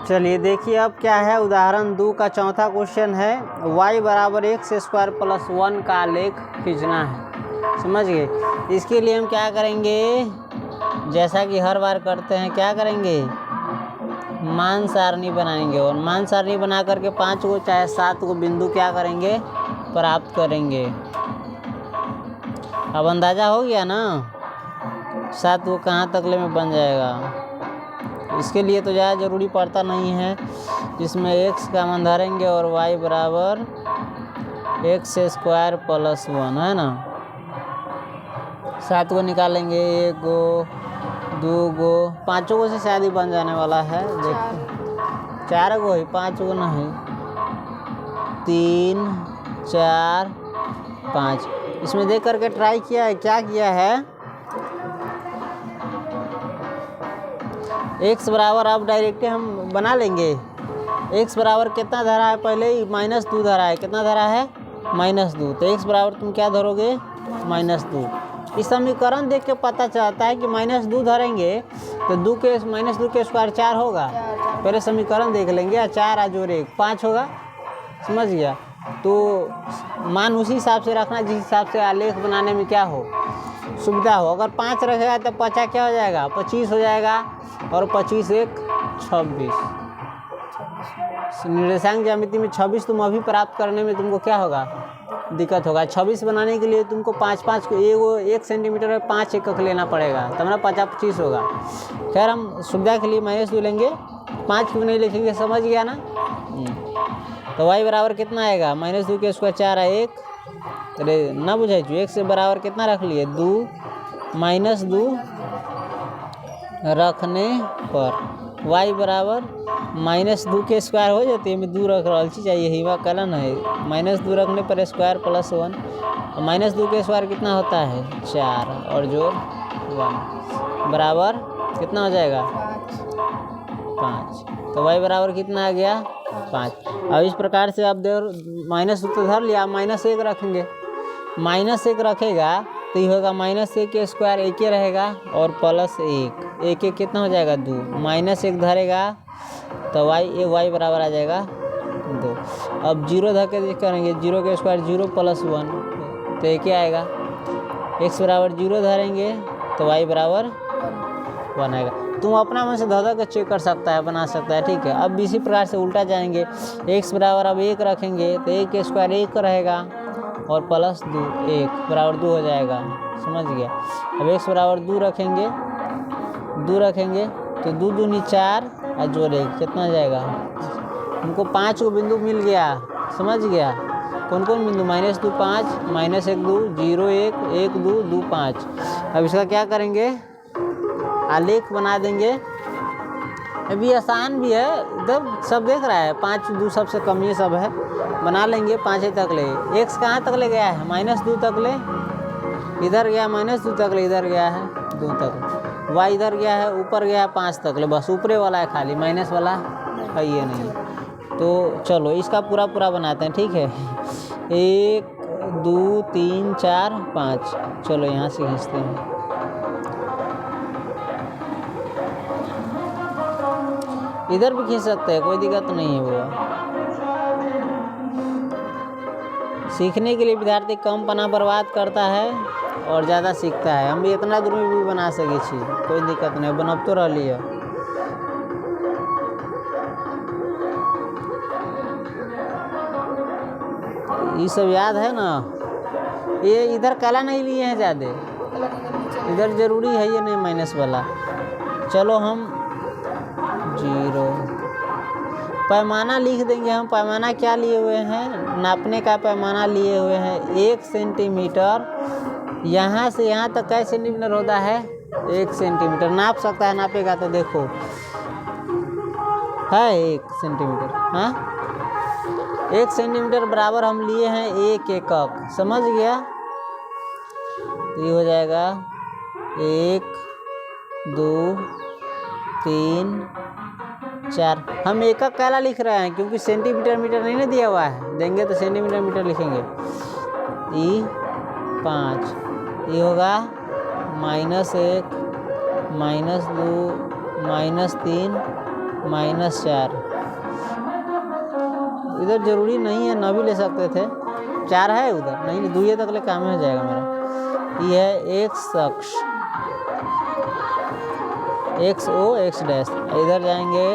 चलिए देखिए अब क्या है। उदाहरण 2 का चौथा क्वेश्चन है y बराबर x स्क्वायर प्लस 1 का आलेख खींचना है। समझ गए। इसके लिए हम क्या करेंगे, जैसा कि हर बार करते हैं, क्या करेंगे, मान सारणी बनाएंगे और मान सारणी बना करके 5 को चाहे 7 को बिंदु क्या करेंगे, प्राप्त करेंगे। अब अंदाज़ा हो गया ना 7 को कहाँ तकले में बन जाएगा। इसके लिए तो ज़्यादा ज़रूरी पड़ता नहीं है, इसमें x का मान धरेंगे और y बराबर x स्क्वायर प्लस 1 है ना। 7 को निकालेंगे, 1 गो 2 गो 5 गो से शायद ही बन जाने वाला है। देखिए 4 गो ही, 5 गो नहीं, 3 4 5। इसमें देख करके ट्राई किया है, क्या किया है, x बराबर अब डायरेक्ट हम बना लेंगे। x बराबर कितना धरा है, पहले ही -2 धरा है। कितना धरा है, -2। तो x बराबर तुम क्या धरोगे, -2। इस समीकरण देख के पता चलता है कि -2 धरेंगे तो -2 के स्क्वायर 4 होगा। पहले समीकरण देख लेंगे, 4 आ जोड़ 1 5 होगा। समझ गया। तो मान उसी हिसाब से रखना जिस हिसाब से आलेख बनाने में क्या हो, सुविधा हो। अगर 5 रखेगा तो 50 क्या हो जाएगा, 25 हो जाएगा। और 25 1 26। निर्देशांक ज्यामिति में 26 तुम अभी प्राप्त करने में तुमको क्या होगा, दिक्कत होगा। 26 बनाने के लिए तुमको 5 को 1 सेंटीमीटर में 5 एकक लेना पड़ेगा, तब ना 50 25 होगा। खैर हम सुविधा के लिए -2 लेंगे, 5 क्यों नहीं लिखेंगे, समझ गया ना। तो y बराबर कितना आएगा, -2 के स्क्वायर 4 है 1। अरे ना बुझाई जो x से बराबर कितना रख लिए 2, -2 रखने पर y बराबर -2 के स्क्वायर हो जाते हैं। 2 रख रहा चाहिए, हिवा कलन है। -2 रखने पर स्क्वायर प्लस 1, और -2 के स्क्वायर कितना होता है 4 और जो 1 बराबर कितना हो जाएगा 5। तो y बराबर कितना आ गया 5। अब इस प्रकार से आप देर -2 तो धर लिया, -1 रखेंगे। -1 रखेगा तो ये होगा -1 के स्क्वायर 1 ही रहेगा और प्लस 1 1 कितना हो जाएगा 2। -1 धरेगा तो y बराबर आ जाएगा 2। अब 0 धर के करेंगे, 0 के स्क्वायर 0 प्लस 1 तो 1 आएगा। x बराबर 0 धरेंगे तो y बराबर 1 आएगा। तुम अपना मन से धर के चेक कर सकता है, बना सकता है, ठीक है। अब इसी प्रकार से उल्टा जाएंगे, x बराबर अब 1 रखेंगे तो 1 के स्क्वायर 1 रहेगा और प्लस 2 1 बराबर 2 हो जाएगा। समझ गया। अब x बराबर 2 रखेंगे तो 2 दूनी 4 और जोड़ 1 कितना आ जाएगा। हमको 5 को बिंदु मिल गया। समझ गया। कौन कौन बिंदु, -2 5, -1 2 0 1 1 2 2 5। अब इसका क्या करेंगे, आलेख बना देंगे। अभी आसान भी है, एकदम सब देख रहा है। 5 2 सबसे कम ये सब है, बना लेंगे। 5 तक ले, x कहाँ तक ले गया है, -2 तक ले, इधर गया -2 तक ले, इधर गया है 2 तक, y इधर गया है, ऊपर गया है 5 तक ले, बस ऊपरे वाला है खाली, माइनस वाला है ये नहीं। तो चलो इसका पूरा बनाते हैं, ठीक है। 1 2 3 4 5, चलो यहाँ से खींचते हैं। इधर भी खींच सकते हैं, कोई दिक्कत नहीं है। वो सीखने के लिए विद्यार्थी कम पना बर्बाद करता है और ज़्यादा सीखता है। हम भी इतना दूर में भी बना सके छी, कोई दिक्कत नहीं, बनब तो रही है। ये सब याद है ना। ये इधर कला नहीं लिए हैं ज़्यादा, इधर जरूरी है ये नहीं माइनस वाला। चलो हम 0 पैमाना लिख देंगे। हम पैमाना क्या लिए हुए हैं, नापने का पैमाना लिए हुए हैं 1 सेंटीमीटर। यहाँ से यहाँ तक कैसे सेंटीमीटर होता है 1 सेंटीमीटर। नाप सकता है, नापेगा तो देखो है 1 सेंटीमीटर। हाँ 1 सेंटीमीटर बराबर हम लिए हैं 1 एकक। समझ गया। ये हो जाएगा 1 2 3 4। हम एकक काला लिख रहे हैं क्योंकि सेंटीमीटर मीटर नहीं ना दिया हुआ है, देंगे तो सेंटीमीटर मीटर लिखेंगे। ई 5 ये होगा -1 -2 -3 -4। इधर जरूरी नहीं है, न भी ले सकते थे। 4 है उधर, नहीं 2 तक ले काम हो जाएगा मेरा। ये है x अक्ष, x o x डैश। इधर जाएंगे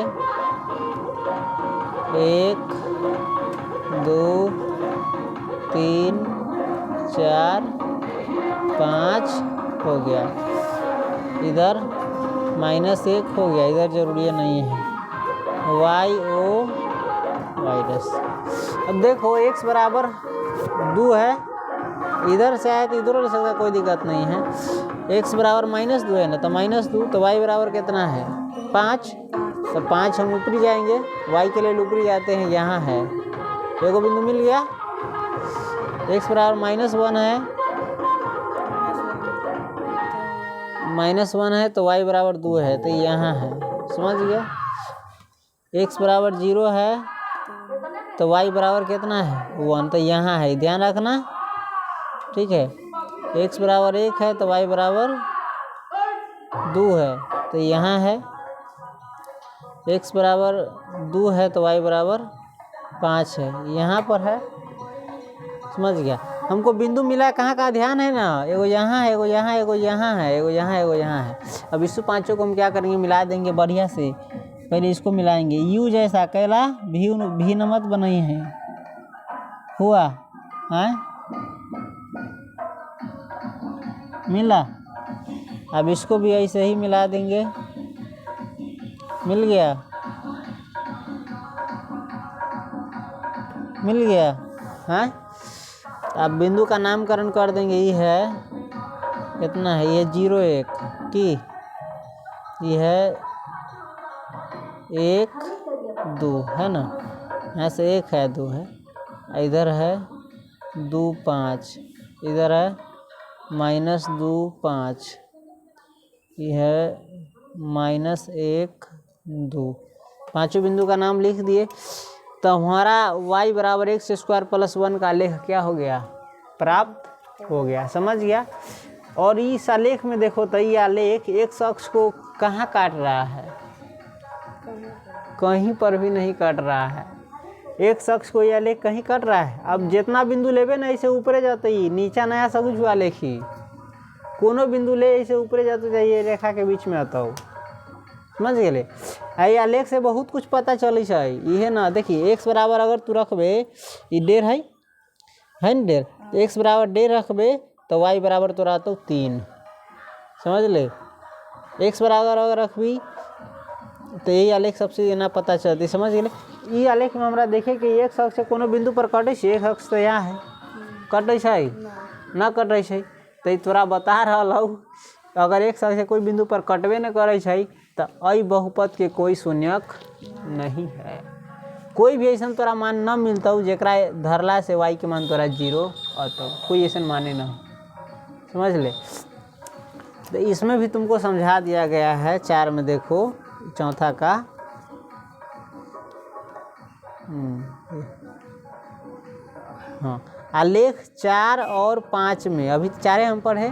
1 2 3 4 5 हो गया। इधर -1 हो गया, इधर जरूरी नहीं है। y o y dash. अब देखो x बराबर 2 है, इधर से आए तो इधर ले सकता, कोई दिक्कत नहीं है। x बराबर -2 है ना, तो -2, तो y बराबर कितना है 5। तो 5 हम ऊपरी जाएंगे, y के लिए ऊपरी जाते हैं, यहाँ है एगो बिंदु मिल गया। x बराबर -1 है, -1 है तो y बराबर 2 है, तो यहाँ है, समझ गया। x बराबर 0 है तो y बराबर कितना है 1, तो यहाँ है, ध्यान रखना, ठीक है। x बराबर 1 है तो y बराबर 2 है, तो यहाँ है। x बराबर 2 है तो y बराबर 5 है, यहाँ पर है, समझ गया। हमको बिंदु मिला कहाँ का ध्यान है ना, एगो यहाँ है, एगो यहाँ, एगो यहाँ है, एगो यहाँ, एगो यहाँ है। अब इस पाँचों को हम क्या करेंगे, मिला देंगे बढ़िया से। पहले इसको मिलाएंगे, यू जैसा कैला भी नमत बनाई है, हुआ है, मिला। अब इसको भी ऐसे ही मिला देंगे, मिल गया, मिल गया, हाँ। अब बिंदु का नामकरण कर देंगे, ये है कितना है, ये 0 1 की, ये है 1 2 है ना, यहाँ से 1 है 2 है, इधर है 2 5, इधर है -2 5, ये है -1 2। पांचों बिंदु का नाम लिख दिए, तो हमारा y बराबर x² + 1 का आलेख क्या हो गया, प्राप्त हो गया, समझ गया। और इस आलेख में देखो तो ये आलेख x अक्ष को कहाँ काट रहा है, कहीं पर भी नहीं काट रहा है। x अक्ष को ये आलेख कहीं काट रहा है। अब जितना बिंदु लेबे ना, ऐसे ऊपरे जाते ही नीचा नया सब कुछ आलेख ही, कोनो बिंदु ले ऐसे ऊपरे जाते जाइए, रेखा के बीच में आता हो, समझ गए। आई आलेख से बहुत कुछ पता चले है, ये ना देखिए, x बराबर अगर तू रखबे, ये 1.5 है ना, 1.5, x बराबर 1.5 रखबे तो y बराबर तो रहता 3, समझ ले। x बराबर अगर रखबी तो यही आलेख सबसे ना पता चलती, समझ गए। ये आलेख में हमरा देखे कि एक अक्ष से कोनो बिंदु पर कटे से, एक अक्ष तो यहाँ है, कटे छै ना कटे छै, तो तोरा बता रहा हूँ, अगर एक अक्ष से कोई बिंदु पर कटबे न करे छै तो अई बहुपद के कोई शून्यक नहीं है। कोई भी ऐसा तोरा मान न मिलता हो जरा धरला से y के मान तोरा 0 आता, कोई ऐसा माने ना, समझ ले। तो इसमें भी तुमको समझा दिया गया है, 4 में देखो, चौथा का हाँ, आलेख 4 और 5 में, अभी 4 हम पढ़े,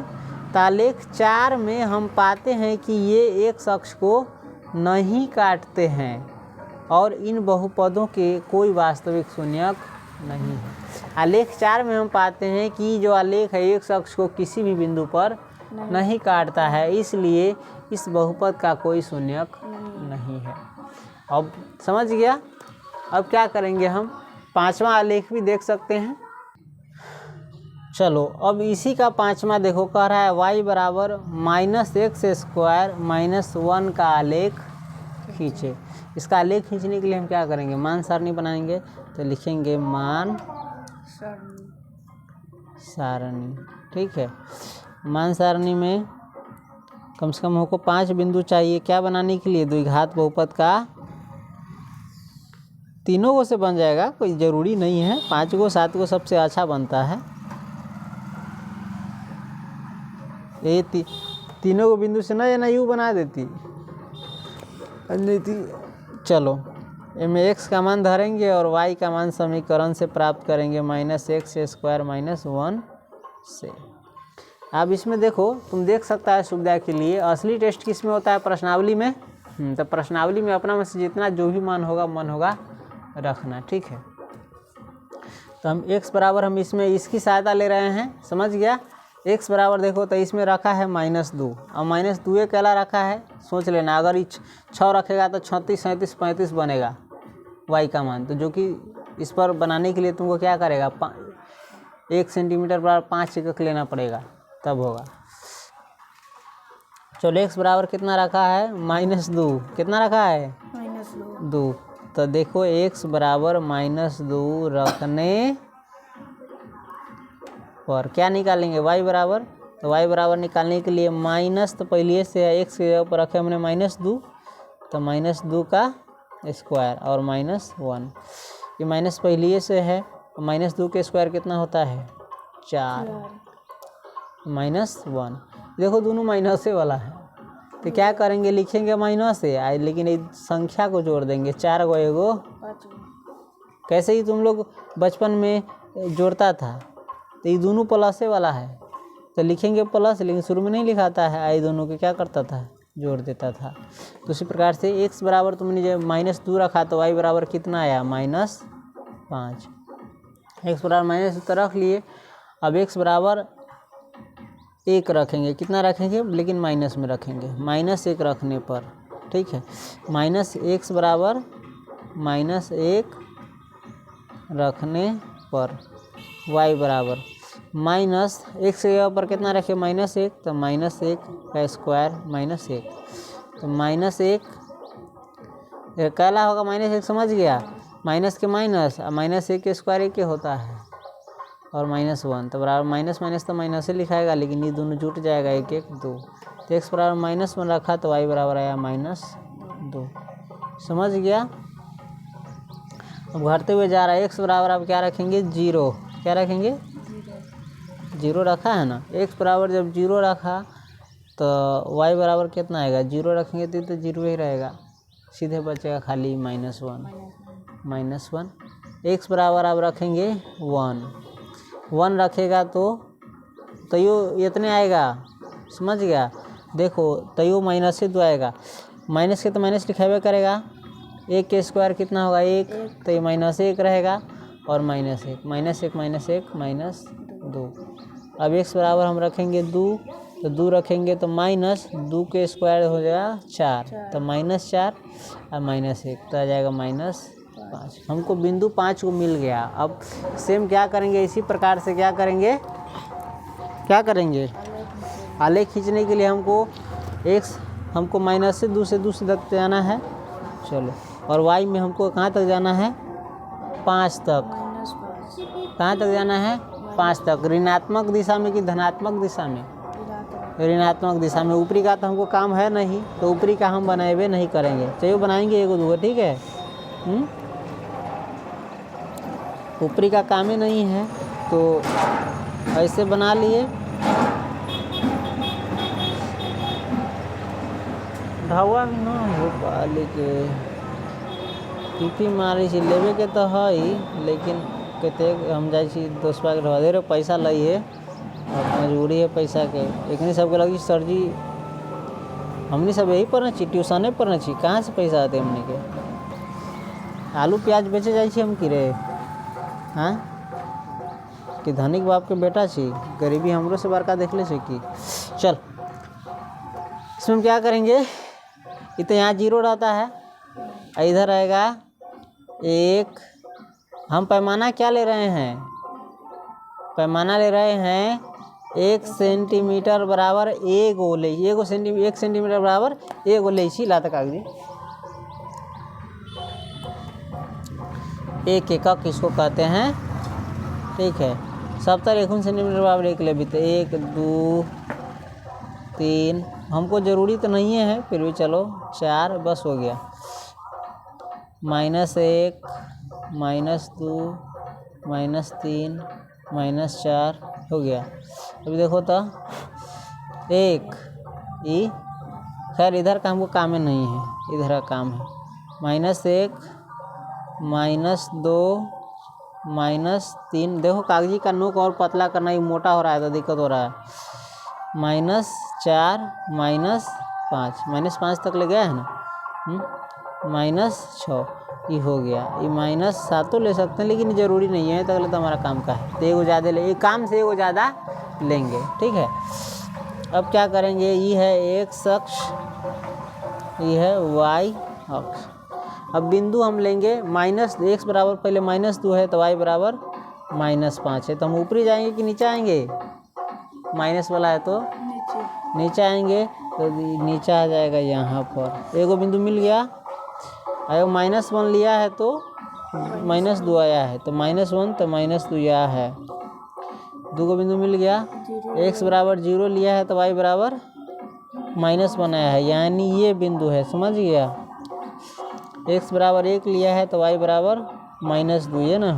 तो आलेख 4 में हम पाते हैं कि ये एक अक्ष को नहीं काटते हैं और इन बहुपदों के कोई वास्तविक शून्यक नहीं है। आलेख 4 में हम पाते हैं कि जो आलेख है एक अक्ष को किसी भी बिंदु पर नहीं काटता है, इसलिए इस बहुपद का कोई शून्यक नहीं है। अब समझ गया। अब क्या करेंगे, हम 5वां आलेख भी देख सकते हैं। चलो अब इसी का 5वां देखो, कह रहा है y बराबर -x² -1 का आलेख खींचे। इसका आलेख खींचने के लिए हम क्या करेंगे, मान सारणी बनाएंगे। तो लिखेंगे मान सारणी, ठीक है। मान सारणी में कम से कम हमको 5 बिंदु चाहिए, क्या बनाने के लिए, द्विघात बहुपद का। तीनों को से बन जाएगा, कोई ज़रूरी नहीं है, 5 को 7 को सबसे अच्छा बनता है। ये तीनों को बिंदु से ना यू बना देती नहीं थी। चलो इनमें x का मान धरेंगे और y का मान समीकरण से प्राप्त करेंगे, -x² -1 से। अब इसमें देखो, तुम देख सकता है सुविधा के लिए, असली टेस्ट किस में होता है, प्रश्नावली में तो प्रश्नावली में अपना में से जितना जो भी मान होगा रखना, ठीक है। तो हम x बराबर हम इसमें इसकी सहायता ले रहे हैं, समझ गया। x बराबर देखो तो इसमें रखा है -2 और -2 केला रखा है, सोच लेना अगर ये 6 रखेगा तो 36, 37, 35 बनेगा y का मान। तो जो कि इस पर बनाने के लिए तुमको क्या करेगा 1 सेंटीमीटर बराबर 5 एकक लेना पड़ेगा, तब होगा। चलो x बराबर कितना रखा है -2, कितना रखा है -2। तो देखो x बराबर -2 रखने पर क्या निकालेंगे y बराबर, तो y बराबर निकालने के लिए माइनस तो पहले से है, x के ऊपर रखे हमने -2 तो -2 का स्क्वायर और -1, ये माइनस पहले से है। -2 के स्क्वायर कितना होता है 4 -1, देखो दोनों माइनस से वाला है, तो क्या करेंगे लिखेंगे माइनस से लेकिन इस संख्या को जोड़ देंगे 4 को एगो, कैसे ही तुम लोग बचपन में जोड़ता था, तो ये दोनों प्लस वाला है तो लिखेंगे प्लस, लेकिन शुरू में नहीं लिखाता है, आई दोनों के क्या करता था जोड़ देता था। तो उसी प्रकार से x बराबर तुमने जब -2 रखा तो y बराबर कितना आया -5, x बराबर -2 तो रख लिए। अब x बराबर 1 रखेंगे, कितना रखेंगे लेकिन माइनस में रखेंगे, -1 रखने पर, ठीक है। -x बराबर -1 रखने पर y बराबर -x के ऊपर कितना रखे -1, तो -1 का स्क्वायर -1, तो -1 कैला होगा -1, समझ गया, माइनस के माइनस और -1 के स्क्वायर एक होता है और -1, तो बराबर माइनस माइनस तो माइनस से लिखाएगा, लेकिन ये दोनों जुट जाएगा 1 1 2, तो x बराबर -1 रखा तो y बराबर आया -2, समझ गया। अब घटते हुए जा रहा है, x बराबर अब क्या रखेंगे 0, क्या रखेंगे 0 रखा है ना, x बराबर जब 0 रखा तो y बराबर कितना आएगा 0 रखेंगे तो 0 ही रहेगा, सीधे बचेगा खाली -1, x बराबर अब रखेंगे 1 रखेगा तो यो इतने आएगा, समझ गया। देखो तो यो माइनस से 2 आएगा, माइनस के तो माइनस लिखावे करेगा, 1 के स्क्वायर कितना होगा 1, तो ये -1 रहेगा और -1 -2। अब x बराबर हम रखेंगे 2, तो 2 रखेंगे तो -2 के स्क्वायर हो जाएगा 4, तो -4 और -1 तो आ जाएगा -5। हमको बिंदु 5 को मिल गया। अब सेम क्या करेंगे, इसी प्रकार से क्या करेंगे आलेख खींचने के लिए हमको -2 से 2 तक जाना है, चलो, और y में हमको कहाँ तक जाना है 5 तक, कहाँ तक जाना है 5 तक, ऋणात्मक दिशा में कि धनात्मक दिशा में, ऋणात्मक दिशा में। ऊपरी का तो हमको काम है नहीं, तो ऊपरी का हम बनाए नहीं करेंगे, चाहिए बनाएंगे 1 2, ठीक है। ऊपरी का काम ही नहीं है तो ऐसे बना लिए, ढावा भी ना हो पाले के टीपी मारे छी लेवे के तो है, लेकिन कहते हम जाए दोस्तबा के ढवा दे रहे पैसा लइए और मजबूरी है पैसा के, लेकिन सबके लगी सर जी हमने सब यही पढ़ना चाहिए, ट्यूशने पढ़ना चाहिए, कहाँ से पैसा आते हमने के, आलू प्याज बेचे जाए हम कि रे, हाँ कि धनिक बाप के बेटा छी, गरीबी हमरो से बड़का देख ले कि। चल इसमें क्या करेंगे, ये तो यहाँ 0 रहता है, इधर रहेगा 1, हम पैमाना क्या ले रहे हैं, पैमाना ले रहे हैं 1 सेंटीमीटर बराबर 1 सेंटीमीटर बराबर 1 ले लात कागजी, 1 एकक इसको कहते हैं, ठीक है। 70 सेंटीमीटर बराबर 1 ले भी, तो 1 2 3, हमको ज़रूरी तो नहीं है फिर भी चलो 4 बस हो गया, -1 -2 -3 -4 हो गया। अभी देखो तो 1 खैर इधर का हमको काम ही नहीं है, इधर का काम है -1 -2 -3, देखो कागजी का नोक और पतला करना, ये मोटा हो रहा है तो दिक्कत हो रहा है, -4 -5 तक ले गया है ना, -6 ये हो गया। ये -7 ले सकते हैं लेकिन ज़रूरी नहीं है, तो अगले तो हमारा काम का है, तो एगो ज़्यादा ले, एक काम से एगो ज़्यादा लेंगे, ठीक है। अब क्या करेंगे, ये है x अक्ष, ये है y अक्ष। अब बिंदु हम लेंगे x बराबर, पहले -2 है तो y बराबर -5 है, तो हम ऊपरी जाएंगे कि नीचे आएंगे, माइनस वाला है तो नीचे आएंगे, तो नीचे आ जाएगा यहाँ पर। एगो बिंदु मिल गया, अगर -1 लिया है तो -2 आया है, तो -1 तो -2 आया है। दो को बिंदु मिल गया, x बराबर 0 लिया है तो y बराबर -1 आया है, यानी ये बिंदु है, समझ गया। x बराबर 1 लिया है तो y बराबर -2, ये ना।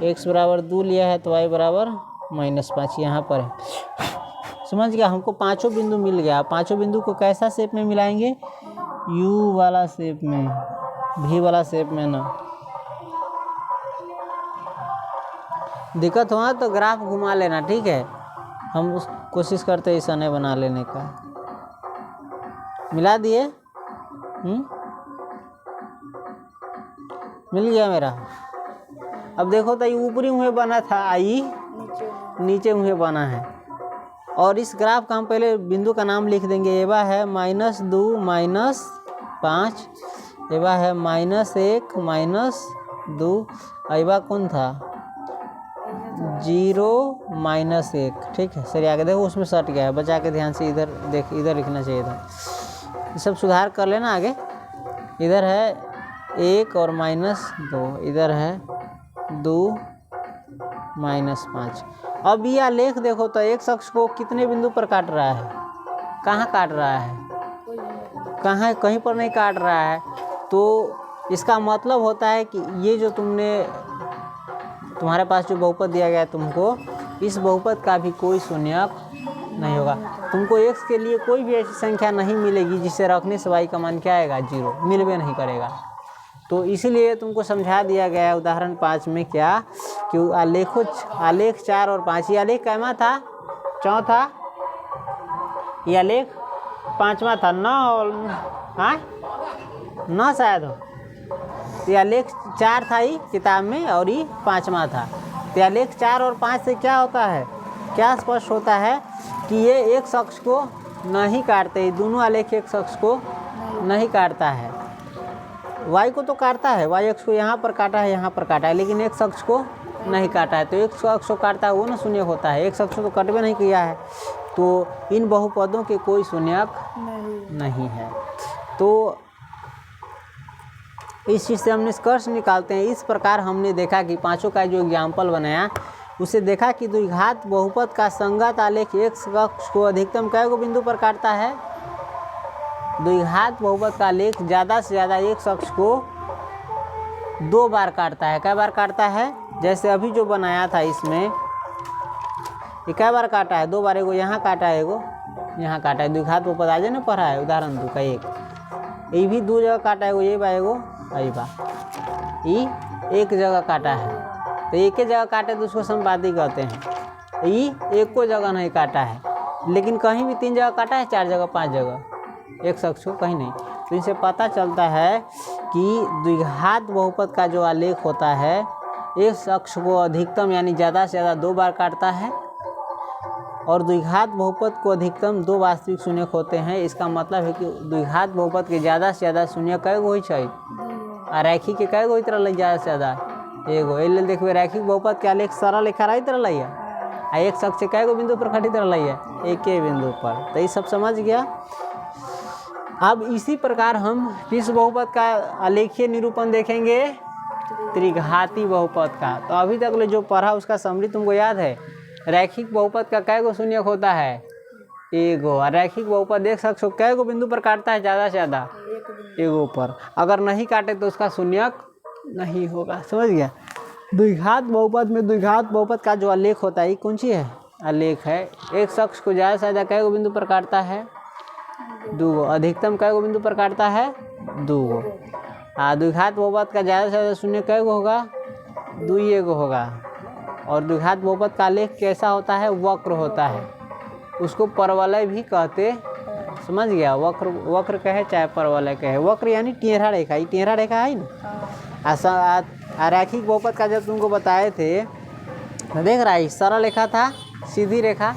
x बराबर 2 लिया है तो y बराबर -5, यहाँ पर है, समझ गया। हमको पांचों बिंदु मिल गया। पांचों बिंदु को कैसा शेप में मिलाएंगे, यू वाला शेप में, भी वाला शेप में ना। दिक्कत हुआ तो ग्राफ घुमा लेना, ठीक है। हम कोशिश करते हैं ऐसा नहीं बना लेने का। मिला दिए, मिल गया मेरा। अब देखो तो ये ऊपरी मुँह बना था, आई नीचे मुँह बना है। और इस ग्राफ का हम पहले बिंदु का नाम लिख देंगे। एवा है -2 -5, एवा है -1 -2, एवा कौन था 0 -1, ठीक है। सर आगे देखो उसमें सट गया है, बचा के ध्यान से इधर देख, इधर लिखना चाहिए था। ये सब सुधार कर लेना आगे। इधर है 1 और -2, इधर है 2 -5। अब यह आलेख देखो तो एक अक्ष को कितने बिंदु पर काट रहा है, कहाँ काट रहा है, कहाँ, कहीं पर नहीं काट रहा है। तो इसका मतलब होता है कि ये जो तुम्हारे पास जो बहुपद दिया गया है तुमको, इस बहुपद का भी कोई शून्यक नहीं होगा। तुमको x के लिए कोई भी ऐसी संख्या नहीं मिलेगी जिसे रखने से y का मान क्या आएगा, 0, मिलवे नहीं करेगा। तो इसीलिए तुमको समझा दिया गया है उदाहरण 5 में क्या, कि आलेख 4 और 5, ये आलेख कैमा था, चौथा, ये आलेख 5वां था, 9 शायद हो। ये आलेख 4 था ही किताब में, और ये 5वां था। तो आलेख 4 और 5 से क्या होता है, क्या स्पष्ट होता है कि ये एक अक्ष को नहीं काटते, दोनों आलेख एक अक्ष को नहीं काटता है। y को तो काटता है, y अक्ष को यहाँ पर काटा है, यहाँ पर काटा है, लेकिन एक अक्ष को नहीं काटा है। तो एक अक्ष को काटता है वो ना शून्यक होता है, एक अक्ष तो कटवे नहीं किया है। तो इन बहुपदों के कोई शून्यक नहीं है। तो इस चीज़ से हम निष्कर्ष निकालते हैं। इस प्रकार हमने देखा कि पांचों का जो एग्जाम्पल बनाया, उसे देखा कि द्विघात बहुपद का संगत आलेख एक अक्ष को अधिकतम कै गो बिंदु पर काटता है। द्विघात बहुपद का आलेख ज़्यादा से ज़्यादा एक अक्ष को 2 बार काटता है। कै बार काटता है, जैसे अभी जो बनाया था इसमें, ये कै बार काटा है, 2 बार। एगो यहाँ काटा है, एगो यहाँ काटा है। द्विघात बहुपद आज ने पढ़ा है, उदाहरण 2 का 1। ये भी 2 जगह काटा है, एगो ये बा, एगो यही बा। ये एक जगह काटा है, तो एक ही जगह काटे तो उसको संपादी कहते हैं। ये एक को जगह नहीं काटा है, लेकिन कहीं भी 3 जगह काटा है, 4 जगह, 5 जगह, एक अक्ष को कहीं नहीं। तो इनसे पता चलता है कि द्विघात बहुपद का जो आलेख होता है, एक अक्ष को अधिकतम यानी ज़्यादा से ज़्यादा 2 बार काटता है, और द्विघात बहुपद को अधिकतम 2 वास्तविक शून्यक होते हैं। इसका मतलब है कि द्विघात बहुपद के ज़्यादा से ज़्यादा शून्यक कै गो होई, और रैखिक के कै गो होइत रहलै ज़्यादा से ज़्यादा, एगो। एहि लेल देखबै रैखिक बहुपद के आलेख सरल रेखा रहैत रहलै है, आ एक अक्ष से कै गो बिंदु पर घटित रहलै है, एक ही बिंदु पर। तो ये सब समझ गया। अब इसी प्रकार हम किस बहुपद का आलेखीय निरूपण देखेंगे, त्रिघाती बहुपद का। तो अभी तक जो पढ़ा उसका समरी तुमको याद है। रैखिक बहुपद का कै गो शून्यक होता है, एगो। और रैखिक बहुपद एक अक्ष को कै गो बिंदु पर काटता है, ज़्यादा से ज़्यादा एगो पर। अगर नहीं काटे तो उसका शून्यक नहीं होगा, समझ गया। द्विघात बहुपद में द्विघात बहुपद का जो आलेख होता है, ये कौन सी है, आलेख है। एक अक्ष को ज़्यादा से ज़्यादा कै गो बिंदु पर काटता है, 2 गो। अधिकतम कै गो बिंदु पर काटता है, 2 गो। द्विघात बहुपद का ज़्यादा से ज़्यादा शून्य कै गो होगा, 2 गो होगा। और द्विघात बहुपद का आलेख कैसा होता है, वक्र होता है, उसको परवलय भी कहते समझ गया। वक्र वक्र कहे चाहे परवलय कहे, वक्र यानी टेढ़ा रेखा, ये टेढ़ा रेखा है ना। रैखिक बहुपद का जब तुमको बताए थे तो देख रहा है सरल रेखा था, सीधी रेखा।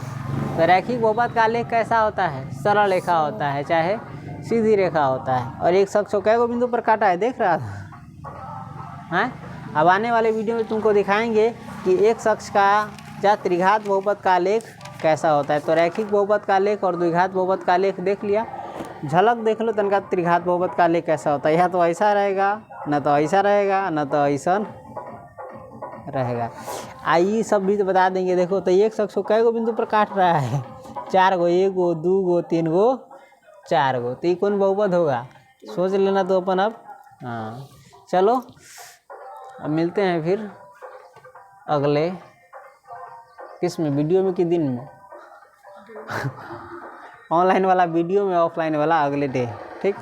तो रैखिक बहुपद का आलेख कैसा होता है? सरल रेखा होता है चाहे सीधी रेखा होता है। और एक शख्स को कै गो बिंदु पर काटा है देख रहा था हैं। अब आने वाले वीडियो में तुमको दिखाएंगे कि एक शख्स का या त्रिघात बहुपद का आलेख कैसा होता है। तो रैखिक बहुपद का आलेख और द्विघात बहुपद का आलेख देख लिया, झलक देख लो तनका त्रिघात बहुपद का आलेख कैसा होता है। या तो ऐसा रहेगा, न तो ऐसा रहेगा, न तो ऐसा रहेगा। आइए सब भी तो बता देंगे। देखो तो एक शख्स को कै गो बिंदु पर काट रहा है? 4 गो, 1 गो, 2 गो, 3 गो, 4 गो। तो ये कौन बहुपद होगा सोच लेना तो अपन अब। हाँ चलो अब मिलते हैं फिर अगले किस में, वीडियो में कि दिन में? ऑनलाइन वाला वीडियो में, ऑफलाइन वाला अगले डे। ठीक।